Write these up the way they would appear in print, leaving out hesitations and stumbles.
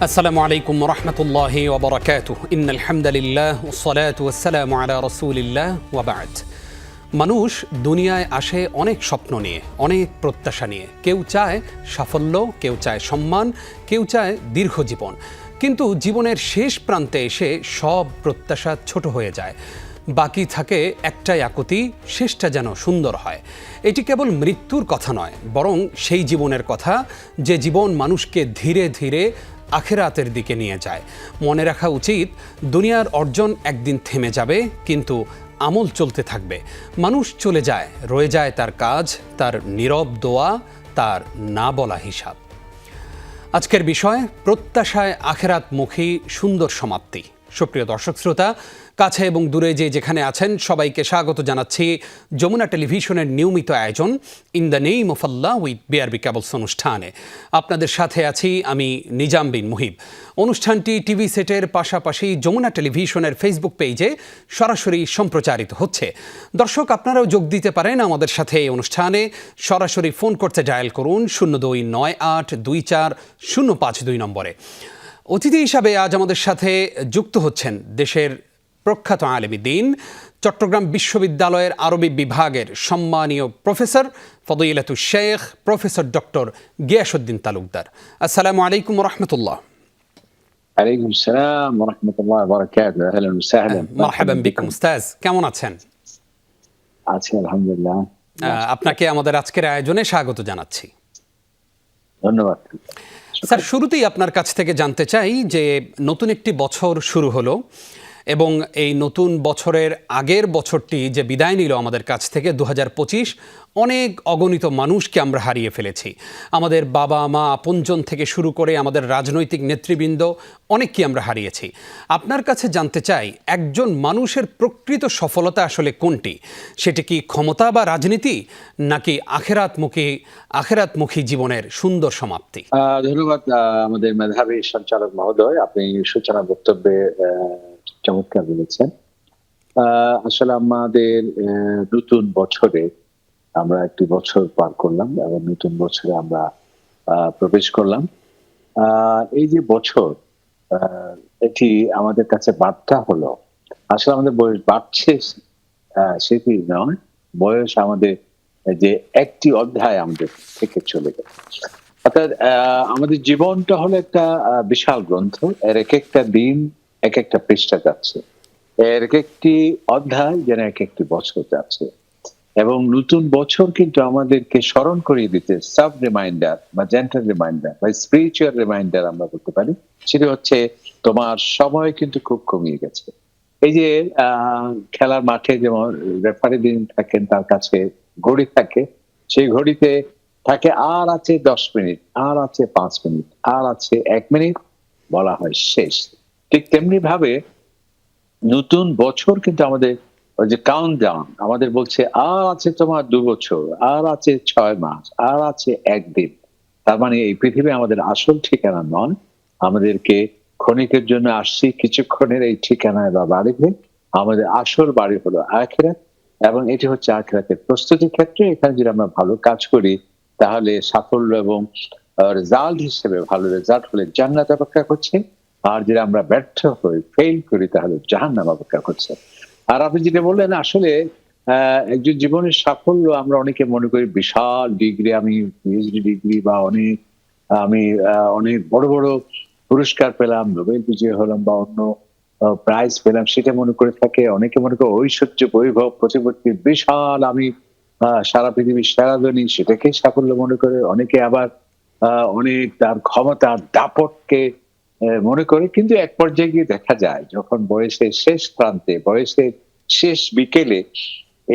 আসসালামু আলাইকুম ওয়া রাহমাতুল্লাহি ওয়া বারাকাতুহু ইন্নাল হামদালিল্লাহ ওয়াস সালাতু ওয়াস সালামু আলা রাসূলিল্লাহ ওয়া বা'দ। মানুষ দুনিয়ায় আসে অনেক স্বপ্ন নিয়ে, অনেক প্রত্যাশা নিয়ে। কেউ চায় সাফল্য, কেউ চায় সম্মান, কেউ চায় দীর্ঘ জীবন। কিন্তু জীবনের শেষ প্রান্তে এসে সব প্রত্যাশা ছোট হয়ে যায়। বাকি থাকে একটাই আকুতি, শেষটা যেন সুন্দর হয়। এটি কেবল মৃত্যুর কথা নয়, বরং সেই জীবনের কথা যে জীবন মানুষকে ধীরে ধীরে আখিরাতের দিকে নিয়ে যায়। মনে রাখা উচিত, দুনিয়ার অর্জন একদিন থেমে যাবে, কিন্তু আমল চলতে থাকবে। মানুষ চলে যায়, রয়ে যায় তার কাজ, তার নীরব দোয়া, তার না বলা হিসাব। আজকের বিষয় প্রত্যাশায় আখিরাতমুখী সুন্দর সমাপ্তি। সুপ্রিয় দর্শক শ্রোতা, কাছে এবং দূরে যে যেখানে আছেন সবাইকে স্বাগত জানাচ্ছি যমুনা টেলিভিশনের নিয়মিত আয়োজন in the name of Allah with BRB cables অনুষ্ঠানে। আপনাদের সাথে আছি আমি নিজাম বিন মুহিব। অনুষ্ঠানটি টিভি সেটের পাশাপাশি যমুনা টেলিভিশনের ফেসবুক পেজে সরাসরি সম্প্রচারিত হচ্ছে। দর্শক, আপনারাও যোগ দিতে পারেন আমাদের সাথে এই অনুষ্ঠানে। সরাসরি ফোন করতে ডায়াল করুন 0298240552 নম্বরে। অতিথি হিসাবে আজ আমাদের সাথে যুক্ত হচ্ছেন দেশের প্রখ্যাত আলেম দ্বীন, চট্টগ্রাম বিশ্ববিদ্যালয়ের আরবি বিভাগের সম্মানীয় প্রফেসর ফদিলাতুশ শেখ প্রফেসর ডক্টর গিয়াসউদ্দিন তালুকদার। আসসালামু আলাইকুম ওয়া রাহমাতুল্লাহ। ওয়ালাইকুম আসসালাম ওয়া রাহমাতুল্লাহি ওয়া বারাকাতুহু। আহলান ওয়া সাহলান। মারহাবান বিকুম উস্তাজ, কেমন আছেন? আছি আলহামদুলিল্লাহ। আপনাকে আমাদের আজকের আয়োজনে স্বাগত জানাচ্ছি। ধন্যবাদ স্যার, শুরুতেই আপনার কাছ থেকে জানতে চাই যে নতুন একটি বছর শুরু হলো এবং এই নতুন বছরের আগের বছরটি যে বিদায় নিল আমাদের কাছ থেকে 2025, অনেক অগণিত মানুষকে আমরা হারিয়ে ফেলেছি। আমাদের বাবা মা আপনজন থেকে শুরু করে আমাদের রাজনৈতিক নেতৃবৃন্দ অনেককে আমরা হারিয়েছি। আপনার কাছে জানতে চাই, একজন মানুষের প্রকৃত সফলতা আসলে কোনটি? সেটি কি ক্ষমতা বা রাজনীতি, নাকি আখিরাতমুখী জীবনের সুন্দর সমাপ্তি? ধন্যবাদ আমাদের মেধাবী সঞ্চালক মহোদয়, আপনি সূচনা বক্তব্যে চমৎকার বলেছেন। আসলে আমাদের নতুন বছরে আমরা একটি বছর পার করলাম এবং নতুন বছরে আমরা প্রবেশ করলাম। এই যে বছর, এটি আমাদের কাছে বার্তা হলো, আসলে আমাদের বয়স বাড়ছে সেটি নয়, বয়স আমাদের যে একটি অধ্যায় আমাদের থেকে চলে গেল। অর্থাৎ আমাদের জীবনটা হলো একটা বিশাল গ্রন্থ, এর এক একটা দিন এক একটা পৃষ্ঠা যাচ্ছে, এর এক একটি অধ্যায় যেন এক একটি বছর যাচ্ছে। এবং নতুন বছর কিন্তু আমাদেরকে স্মরণ করিয়ে দিতে সাব রিমাইন্ডার বা জেন্টাল রিমাইন্ডার বা স্পিরিচুয়াল রিমাইন্ডার আমরা বলতে পারি। সেটা হচ্ছে তোমার সময় কিন্তু খুব কমিয়ে গেছে। এই যে খেলার মাঠে যেমন রেফারি দিন থাকেন, তার কাছে ঘড়ি থাকে, সেই ঘড়িতে থাকে আর আছে 10 মিনিট, আর আছে 5 মিনিট, আর আছে 1 মিনিট, বলা হয় শেষ। ঠিক তেমনি ভাবে নতুন বছর কিন্তু আমাদের ওই যে কাউন্টডাউন আমাদের বলছে, আর আছে তোমার 2 বছর, আর আছে 6 মাস, আর আছে 1 দিন। তার মানে এই পৃথিবী আমাদের আসল ঠিকানা নয়, আমাদেরকে ক্ষণিকের জন্য আসছি, কিছুক্ষণের এই ঠিকানায় বা বাড়িতে। আমাদের আসল বাড়ি হলো আখিরাত, এবং এটি হচ্ছে আখিরাতের প্রস্তুতি ক্ষেত্রে। এখানে যদি আমরা ভালো কাজ করি তাহলে সাফল্য এবং রেজাল্ট হিসেবে ভালো রেজাল্ট হলে জান্নাত অপেক্ষা করছে, আর যদি আমরা ব্যর্থ হই, ফেল করি, তাহলে জাহান্নাম অপেক্ষা করছে। আর আপনি যেটা বললেন, আসলে একজন জীবনের সাফল্য আমরা অনেকে মনে করি বিশাল ডিগ্রি, আমি পিএইচডি ডিগ্রি বা আমি অনেক বড় বড় পুরস্কার পেলাম, নোবেল বিজয়ী হলাম বা অন্য প্রাইজ পেলাম, সেটা মনে করে থাকে। অনেকে মনে করে ঐশ্বর্য বৈভব প্রতিপত্তি বিশাল, আমি সারা পৃথিবীর সেরা ধনী, সেটাকে সাফল্য মনে করে। অনেকে আবার অনেক তার ক্ষমতার দাপটকে মনে করে। কিন্তু এক পর্যায়ে গিয়ে দেখা যায়, যখন বয়সের শেষ প্রান্তে, বয়সের শেষ বিকেলে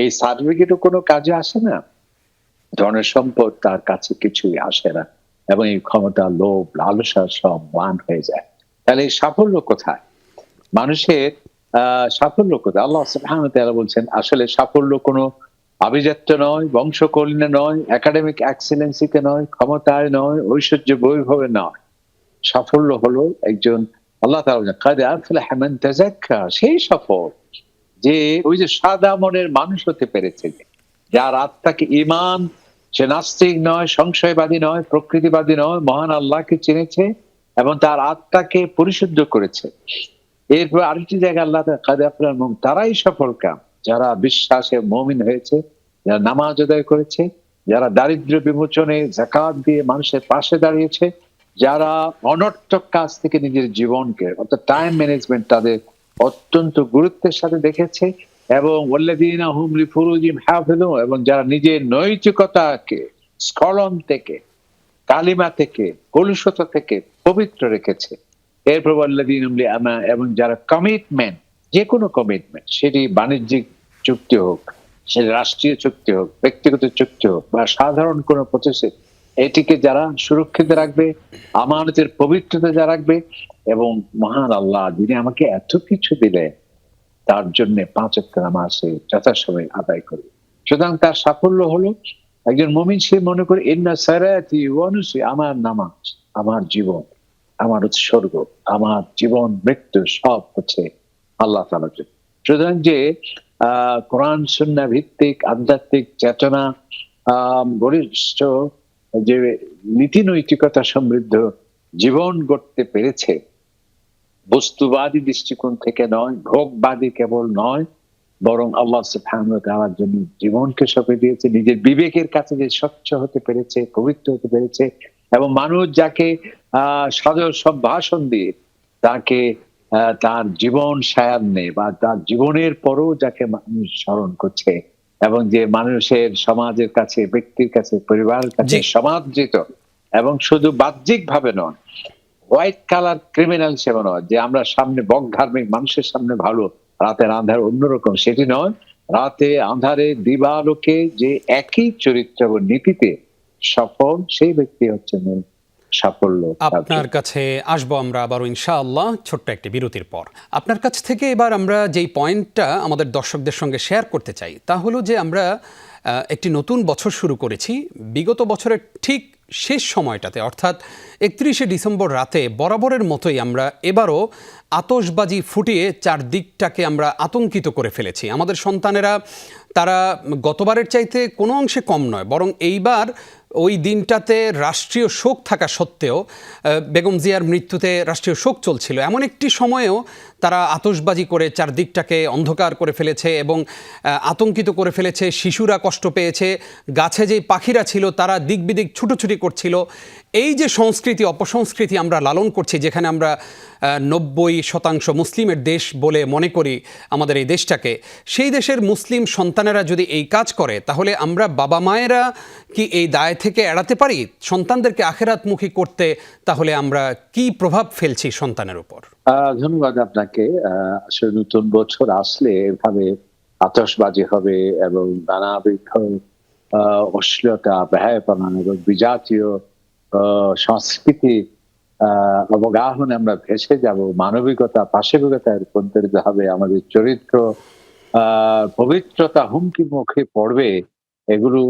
এই সার্টিফিকেটও কোনো কাজে আসে না, ধনের সম্পদ তার কাছে কিছুই আসে না, এবং এই ক্ষমতা, লোভ, লালসা সব মান হয়ে যায়। তাহলে এই সাফল্য কোথায়? মানুষের সাফল্য কোথায়? আল্লাহ সুবহানাহু ওয়া তাআলা বলছেন, আসলে সাফল্য কোনো আভিজাত্য নয়, বংশকল্যাণে নয়, একাডেমিক এক্সেলেন্সিতে নয়, ক্ষমতায় নয়, ঐশ্বর্য বৈভবে নয়। সাফল্য হলো একজন, আল্লাহ তাআলা কাদ আফলাহা মান তাযাক্কা, সেই সফল যে ওই যে সাদা মনের মানুষ হতে পেরেছে, যার আত্মাকে ঈমান, সে নাস্তিক নয়, সংশয়বাদী নয়, প্রকৃতিবাদী নয়, মহান আল্লাহকে চিনেছে, এবং তার আত্মাকে পরিশুদ্ধ করেছে। এরপর আরেকটি জায়গায় আল্লাহ তারাই সফল কাম যারা বিশ্বাসে মুমিন হয়েছে, যারা নামাজ আদায় করেছে, যারা দারিদ্র বিমোচনে যাকাত দিয়ে মানুষের পাশে দাঁড়িয়েছে, যারা অনর্থক কাজ থেকে নিজের জীবনকে অর্থাৎ টাইম ম্যানেজমেন্ট তাদের অত্যন্ত গুরুত্বের সাথে দেখেছে, এবং ওয়াল্লাযীনা হুম লিফুরুজিহিম হাফিযুন, এবং যারা নিজের নৈতিকতাকে স্খলন থেকে, কালিমা থেকে, কলুষতা থেকে পবিত্র রেখেছে। এরপর ওয়াল্লাযীনা হুম লিআমা, এবং যারা কমিটমেন্ট, যে কোনো কমিটমেন্ট, সেটি বাণিজ্যিক চুক্তি হোক, সেটি রাষ্ট্রীয় চুক্তি হোক, ব্যক্তিগত চুক্তি হোক, বা সাধারণ কোনো প্রতিষ্ঠান, এটিকে যারা সুরক্ষিত রাখবে, আমানতের পবিত্রতা যারা রাখবে, এবং মহান আল্লাহ যিনি আমাকে এত কিছু দিলেন তার জন্য 5 ওয়াক্ত নামাজে যথাসময়ে আদায় করবে। সুতরাং তার সাফল্য হলো একজন মুমিন সে মনে করে ইন্না সালাতি ওয়া নুসুকি, আমার নামাজ, আমার জীবন, আমার উৎসর্গ, আমার জীবন মৃত্যু সব হচ্ছে আল্লাহ তাআলার জন্য। সুতরাং যে কোরআন সুন্নাহ ভিত্তিক আধ্যাত্মিক চেতনা বলিষ্ঠ যে নীতি নৈতিকতা সমৃদ্ধ জীবন গড়তে পেরেছে, বস্তুবাদী দৃষ্টিকোণ থেকে নয়, ভোগবাদী কেবল নয়, বরং আল্লাহ সুবহানাহু ওয়া তাআলার জন্য জীবনকে সঁপে দিয়েছে, নিজের বিবেকের কাছে যে স্বচ্ছ হতে পেরেছে, পবিত্র হতে পেরেছে, এবং মানুষ যাকে সাদর সম্ভাষণ দিয়ে তাকে তার জীবন সায়ান্নে বা তার জীবনের পরও যাকে মানুষ স্মরণ করছে, এবং যে মানুষের সমাজের কাছে, ব্যক্তির কাছে, পরিবারের কাছে সমাদৃত, এবং শুধু বাহ্যিক ভাবে নয়, হোয়াইট কালার ক্রিমিনাল হিসেবে নয়, যে আমরা সামনে বকধার্মিক মানুষের সামনে ভালো, রাতের আন্ধার অন্যরকম, সেটি নয়। রাতে আন্ধারে দিবালোকে যে একই চরিত্র ও নীতিতে সফল, সেই ব্যক্তি হচ্ছে মূল সাফল্য। আপনার কাছে আসবো আমরা আবারও ইনশাআল্লাহ ছোট্ট একটি বিরতির পর। আপনার কাছ থেকে এবার আমরা যেই পয়েন্টটা আমাদের দর্শকদের সঙ্গে শেয়ার করতে চাই তা হলো যে আমরা একটি নতুন বছর শুরু করেছি। বিগত বছরের ঠিক শেষ সময়টাতে অর্থাৎ 31শে ডিসেম্বর রাতে বরাবরের মতোই আমরা এবারও আতশবাজি ফুটিয়ে চারদিকটাকে আমরা আতঙ্কিত করে ফেলেছি। আমাদের সন্তানেরা তারা গতবারের চাইতে কোনো অংশে কম নয়, বরং এইবার ওই দিনটাতে রাষ্ট্রীয় শোক থাকা সত্ত্বেও, বেগম জিয়ার মৃত্যুতে রাষ্ট্রীয় শোক চলছিল, এমন একটি সময়েও তারা আতশবাজি করে চারদিকটাকে অন্ধকার করে ফেলেছে এবং আতঙ্কিত করে ফেলেছে। শিশুরা কষ্ট পেয়েছে, গাছে যেই পাখিরা ছিল তারা দিক বিদিক ছুটোছুটি করছিল। এই যে সংস্কৃতি অপসংস্কৃতি আমরা লালন করছি, যেখানে আমরা 90% মুসলিমের দেশ বলে মনে করি আমাদের এই দেশটাকে, সেই দেশের মুসলিম সন্তানেরা যদি এই কাজ করে, তাহলে আমরা বাবা মায়েরা কি এই দায় থেকে এড়াতে পারি? সন্তানদেরকে আখেরাতমুখী করতে তাহলে আমরা কি প্রভাব ফেলছি সন্তানের উপর? ধন্যবাদ আপনাকে। আসলে নতুন বছর আসলে এভাবে আতশবাজি হবে এবং নানাবিধ অশ্লীলতা, ব্যয়াপনা এবং বিজাতীয় সংস্কৃতি অবগাহনে আমরা ভেসে যাব। মানবিকতা, পাশবিকতা রূপান্তরিত হবে, আমাদের চরিত্র পবিত্রতা হুমকির মুখে পড়বে। এগুলো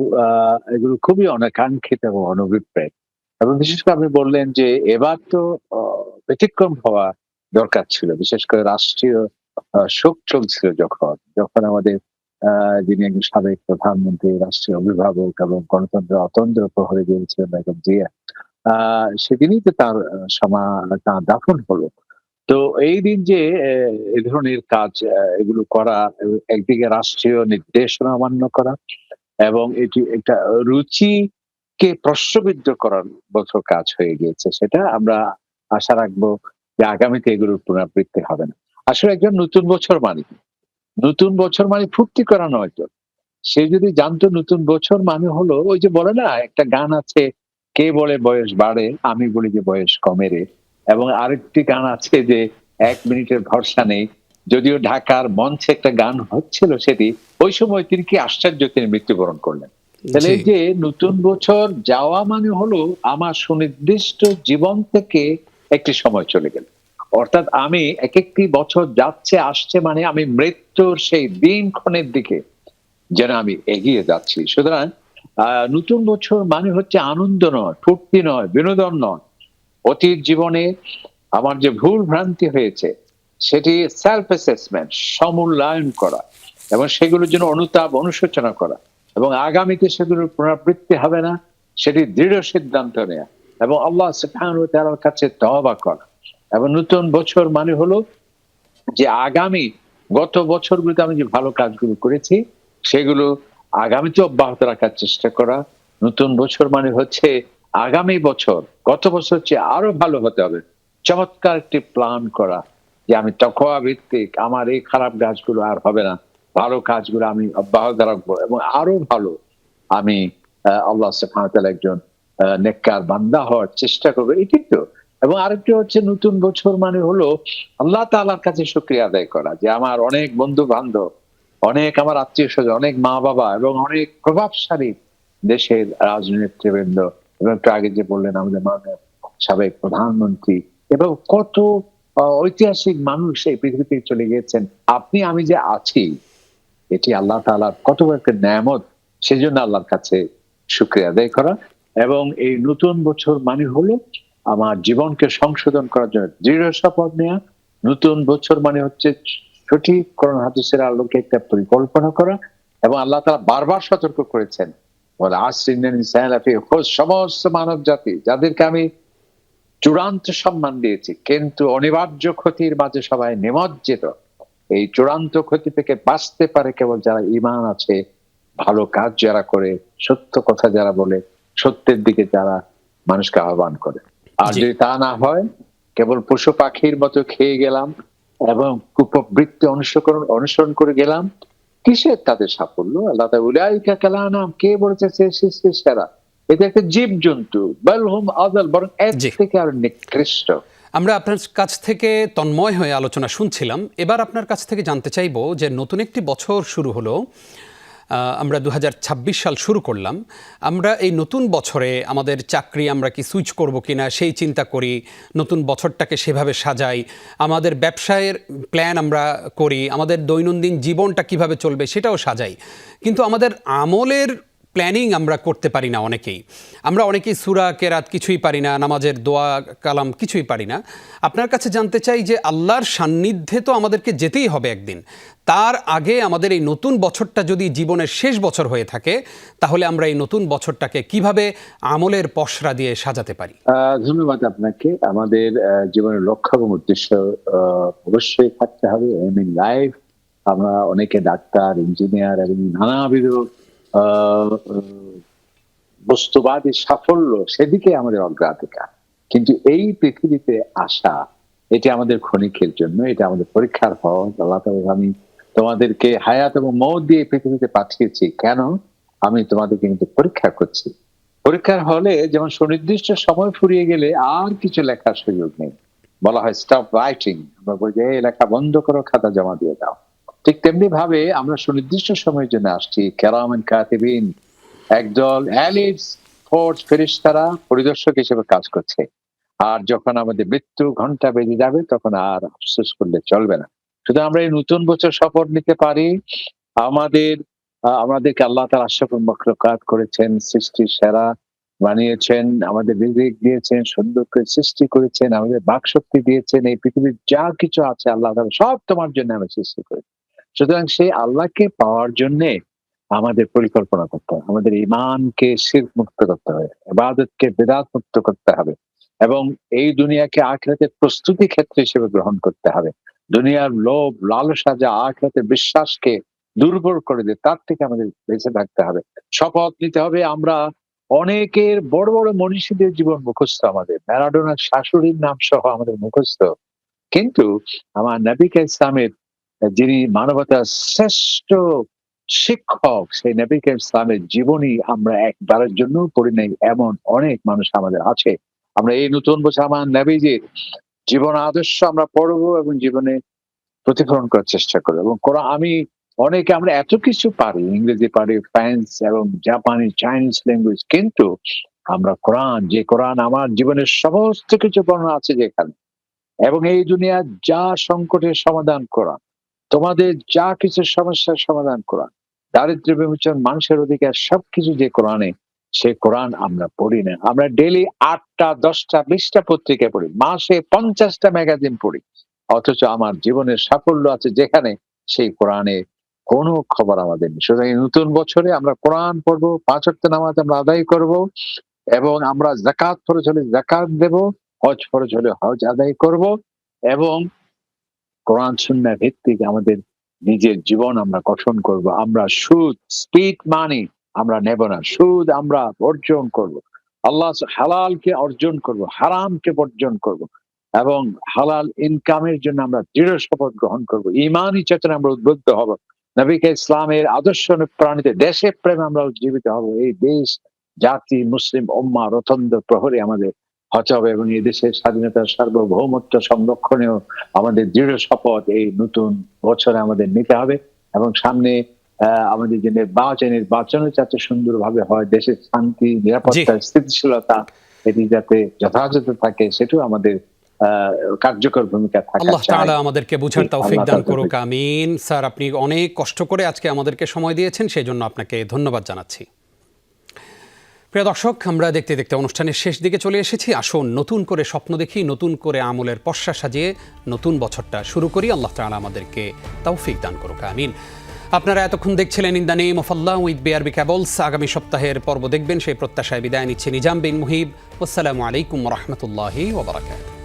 খুবই অনাকাঙ্ক্ষিত এবং অনভিপ্রেত। এবং বিশেষ করে আপনি বললেন যে এবার তো ব্যতিক্রম হওয়া দরকার ছিল, বিশেষ করে রাষ্ট্রীয় শোক চলছিল যখন আমাদের যিনি একজন সাবেক প্রধানমন্ত্রী, রাষ্ট্রীয় অভিভাবক এবং গণতন্ত্রের অতন্দ্র প্রহরী দিয়েছিলেন বেগম জিয়া, সেদিনই তো তার দাফন হলো। তো এই দিন যে এই ধরনের কাজ এগুলো করা, একদিকে রাষ্ট্রীয় নির্দেশনা অমান্য করা এবং এটি একটা রুচিকে প্রশ্নবিদ্ধ করার মতো কাজ হয়ে গিয়েছে। সেটা আমরা আশা রাখবো যে আগামীতে এগুলোর পুনরাবৃত্তি হবে না। আসলে একজন নতুন বছর মানে ফুর্তি করা নয় তো। সে যদি জানতো নতুন বছর মানে হলো, ওই যে বলে না একটা গান আছে, কে বলে বয়স বাড়ে, আমি বলি যে বয়স কমে রে। এবং আরেকটি গান আছে যে 1 মিনিটের ভরসা নেই, যদিও ঢাকার মঞ্চে একটা গান হচ্ছিল সেটি, ওই সময় তিনি কি আশ্চর্য, তিনি মৃত্যুবরণ করলেন। তাহলে যে নতুন বছর যাওয়া মানে হলো আমার সুনির্দিষ্ট জীবন থেকে একটি সময় চলে গেল, অর্থাৎ আমি একটি বছর যাচ্ছে আসছে মানে আমি মৃত্যুর সেই দিনক্ষণের দিকে যেন আমি এগিয়ে যাচ্ছি। সুতরাং নতুন বছর মানে হচ্ছে আনন্দ নয়, ফুর্তি নয়, বিনোদন নয়। অতীত জীবনে আমার যে ভুল ভ্রান্তি হয়েছে সেটি সেলফ অ্যাসেসমেন্ট, সমূল্যায়ন করা এবং সেগুলোর জন্য অনুতাপ, অনুশোচনা করা এবং আগামীতে সেগুলোর পুনরাবৃত্তি হবে না সেটি দৃঢ় সিদ্ধান্ত নেয়া। এবং আল্লাহ সুবহানাহু ওয়া তাআলার কাছে তওবা করা। এবং নতুন বছর মানে হলো যে আগামী গত বছরগুলোতে আমি যে ভালো কাজগুলো করেছি সেগুলো আগামীতে অব্যাহত রাখার চেষ্টা করা। নতুন বছর মানে হচ্ছে আগামী বছর গত বছর চেয়ে আরো ভালো হতে হবে। চমৎকার একটি প্ল্যান করা যে আমি তাকওয়া ভিত্তিক আমার এই খারাপ কাজগুলো আর হবে না। ভালো কাজগুলো আমি অব্যাহত রাখবো এবং আরো ভালো আমি আল্লাহ সুবহানাহু ওয়া তাআলা একজন নেককার বান্দা হওয়ার চেষ্টা করবো। এটাই তো। এবং আরেকটি হচ্ছে নতুন বছর মানে হলো আল্লাহ তাআলার কাছে শুকরিয়া আদায় করা যে আমার অনেক বন্ধু-বান্ধব, অনেক আমার আত্মীয়স্বজন, অনেক মা-বাবা এবং অনেক প্রভাবশালী দেশের রাজনীতিবৃন্দ এবং একটু আগে যে বললেন আমাদের মাননীয় সাবেক প্রধানমন্ত্রী এবং কত ঐতিহাসিক মানুষ এই পৃথিবী থেকে চলে গিয়েছেন। আপনি আমি যে আছি এটি আল্লাহ তাআলার কত বড় একটা নেয়ামত, সেজন্য আল্লাহর কাছে শুকরিয়া আদায় করা। এবং এই নতুন বছর মানে হলো আমার জীবনকে সংশোধন করার জন্য দৃঢ় শপথ নেওয়া। নতুন বছর মানে হচ্ছে সঠিক কোরআন হাদিসের আলোকে একটা পরিকল্পনা করা। এবং আল্লাহ তাআলা বারবার সতর্ক করেছেন, বলে আসরি ইন্নাল ইনসানা লাফি খুসর, সমস্ত মানব জাতি যাদেরকে আমি চূড়ান্ত সম্মান দিয়েছি কিন্তু অনিবার্য ক্ষতির মাঝে সবাই নিমজ্জিত। এই চূড়ান্ত ক্ষতি থেকে বাঁচতে পারে কেবল যারা ঈমান আছে, ভালো কাজ যারা করে, সত্য কথা যারা বলে, সত্যের দিকে যারা মানুষকে আহ্বান করে। আর জি। যদি তা না হয়, কেবল পশু পাখির মতো খেয়ে গেলাম এবং কুপ্রবৃত্তি অনুসরণ করে গেলাম, কিসের তাদের সাফল্য? আল্লাহ তাআলা উলাইকা কাল আনআম, কে বলেছে সে সৃষ্টির সেরা? এটা একটা জীবজন্তু, বাল হুম আযাল, বরং এর জি। থেকে আরো নিকৃষ্ট। আমরা আপনার কাছ থেকে তন্ময় হয়ে আলোচনা শুনছিলাম। এবার আপনার কাছ থেকে জানতে চাইব যে নতুন একটি বছর শুরু হলো। আমরা ২০২৬ সাল শুরু করলাম। আমরা এই নতুন বছরে আমাদের চাকরি আমরা কি সুইচ করব কিনা সেই চিন্তা করি, নতুন বছরটাকে সেভাবে সাজাই, আমাদের ব্যবসায়ের প্ল্যান আমরা করি, আমাদের দৈনন্দিন জীবনটা কিভাবে চলবে সেটাও সাজাই। কিন্তু আমাদের আমলের প্ল্যানিং আমরা করতে পারি না অনেকেই। আমরা অনেকেই সূরা কেরাত কিছুই পারি না, নামাজের দোয়া কালাম কিছুই পারি না। আপনার কাছে জানতে চাই যে আল্লাহর সান্নিধ্যে তো আমাদেরকে যেতেই হবে একদিন। তার আগে আমাদের এই নতুন বছরটা যদি জীবনের শেষ বছর হয়ে থাকে, তাহলে আমরা এই নতুন বছরটাকে কিভাবে আমলের পসরা দিয়ে সাজাতে পারি? ধন্যবাদ আপনাকে। আমাদের জীবনের লক্ষ্য এবং উদ্দেশ্য অবশ্যই থাকতে হবে। Aim in life. আমরা অনেকে ডাক্তার, ইঞ্জিনিয়ার এবং নানাবিধ আ আ বস্তুবাদী সাফল্য সেদিকে আমাদের অগ্রাধিকার। কিন্তু এই পৃথিবীতে আসা এটি আমাদের ক্ষণিকের জন্য, এটা আমাদের পরীক্ষার ফল। আল্লাহ তাআলা আমি তোমাদেরকে হায়াত এবং মউত দিয়ে এই পৃথিবীতে পাঠিয়েছি। কেন? আমি তোমাদেরকে কিন্তু পরীক্ষা করছি। পরীক্ষার হলে যেমন সুনির্দিষ্ট সময় ফুরিয়ে গেলে আর কিছু লেখার সুযোগ নেই। বলা হয় স্টপ রাইটিং। আমরা বলি যে এই লেখা বন্ধ করো, খাতা জমা দিয়ে দাও। ঠিক তেমনি ভাবে আমরা সুনির্দিষ্ট সময়ের জন্য আসছি। কেরামান কাতিবিন, একদল এলিটস ফোর্স ফেরেশতারা পরিদর্শক হিসেবে কাজ করছে। আর যখন আমাদের মৃত্যু ঘন্টা বেজে যাবে তখন আর আফসোস করলে চলবে না। শুধু আমরা এই নতুন বছর শপথ নিতে পারি আমাদের আমাদেরকে আল্লাহ তাআলা আশরাফুল মাখলুকাত করেছেন, সৃষ্টির সেরা বানিয়েছেন, আমাদের রিজিক দিয়েছেন, সুন্দর করে সৃষ্টি করেছেন, আমাদের বাকশক্তি দিয়েছেন। এই পৃথিবীর যা কিছু আছে আল্লাহ তাআলা সব তোমার জন্য আমি সৃষ্টি করেছি। সুতরাং সেই আল্লাহকে পাওয়ার জন্যে আমাদের পরিকল্পনা করতে হবে। আমাদের ঈমানকে শিরক মুক্ত করতে হবে। ইবাদতকে বিদআত মুক্ত করতে হবে। এবং এই দুনিয়াকে আখিরাতের প্রস্তুতি ক্ষেত্র হিসেবে গ্রহণ করতে হবে। দুনিয়ার লোভ, লালসা যা আখিরাতের বিশ্বাসকে দুর্বল করে দেয় তার থেকে আমাদের বেঁচে থাকতে হবে। শপথ নিতে হবে আমরা অনেকের বড়, বড় মনীষীদের জীবন মুখস্থ আমাদের। ম্যারাডোনার শাশুড়ির নাম সহ আমাদের মুখস্থ। কিন্তু আমার নবী ইসলামের যিনি মানবতার শ্রেষ্ঠ শিক্ষক, সেই নবী ইসলামের জীবনী আমরা একবারের জন্য পড়ি নাই এমন অনেক মানুষ আমাদের আছে। আমরা এই নতুন বছর আমার নবীজির জীবন আদর্শ আমরা পড়বো এবং জীবনে প্রতিফলন করার চেষ্টা করবো। এবং আমি অনেকে আমরা এত কিছু পারি, ইংরেজি পারি, ফ্রেঞ্চ এবং জাপানি, চাইনিজ ল্যাঙ্গুয়েজ, কিন্তু আমরা কোরআন, যে কোরআন আমার জীবনের সমস্ত কিছু বর্ণনা আছে যেখানে, এবং এই দুনিয়ার যা সংকটের সমাধান কোরআন, তোমাদের যা কিছু সমস্যার সমাধান কোরআন, দারিদ্র্য বিমোচন, মানুষের অধিকার সবকিছু যে কোরআনে, সে কোরআন আমরা পড়ি না। আমরা ডেইলি ৮টা, ১০টা, ২০টা পত্রিকা পড়ি, মাসে ৫০টা ম্যাগাজিন পড়ি। অথচ আমার জীবনের সাফল্য আছে যেখানে, সেই কোরআনে কোনো খবর আমাদের নেই। সুতরাং এই নতুন বছরে আমরা কোরআন পড়বো, ৫ ওয়াক্ত নামাজ আমরা আদায় করব এবং আমরা যাকাত ফরজ হলে যাকাত দেব, হজ ফরজ হলে হজ আদায় করব, এবং কোরআন সুন্নাহ ভিত্তিক আমাদের নিজের জীবন আমরা গঠন করব। আমরা সুদ, স্পিড মানি আমরা নেব না, সুদ আমরা বর্জন করব। আল্লাহ হালালকে অর্জন করব, হারামকে বর্জন করব, এবং হালাল ইনকামের জন্য আমরা দৃঢ় শপথ গ্রহণ করব। ইমানি চেতনা আমরা উদ্বুদ্ধ হব, নবীকে ইসলামের আদর্শ অনুপ্রাণিত দেশে প্রেম আমরা উজ্জীবিত হব। এই দেশ, জাতি, মুসলিম উম্মাহ রতন্দ্র প্রহরী আমাদের হতে হবে, এবং এই দেশের স্বাধীনতার সার্বভৌমত্ব সংরক্ষণেও আমাদের দৃঢ় শপথ এই নতুন বছরে আমাদের নিতে হবে। এবং সামনে আমাদের যে নির্বাচনও যাতে সুন্দরভাবে হয়, দেশের শান্তি, নিরাপত্তা, স্থিতিশীলতা এটি যাতে যথাযথ থাকে, সেটাও আমাদের কার্যকর ভূমিকা থাকা আল্লাহ চাই। তাআলা আমাদেরকে বুঝার তৌফিক দান করুক, আমিন। স্যার, আপনি অনেক কষ্ট করে আজকে আমাদেরকে সময় দিয়েছেন, সেই জন্য আপনাকে ধন্যবাদ জানাচ্ছি। প্রিয় দর্শক, আমরা দেখতে দেখতে অনুষ্ঠানের শেষ দিকে চলে এসেছি। আসুন নতুন করে স্বপ্ন দেখি, নতুন করে আমলের পশ্চা সাজিয়ে নতুন বছরটা শুরু করি। আল্লাহ তাআলা আমাদেরকে তৌফিক দান করুক, আমিন। আপনারা এতক্ষণ দেখছিলেন in the name of Allah with BRB cables. আগামী সপ্তাহের পর্ব দেখবেন, সেই প্রত্যাশায় বিদায় নিচ্ছে নিজাম বিন মুহিব। আসসালামু আলাইকুম ওয়া রাহমাতুল্লাহি ওয়া বারাকাতুহু।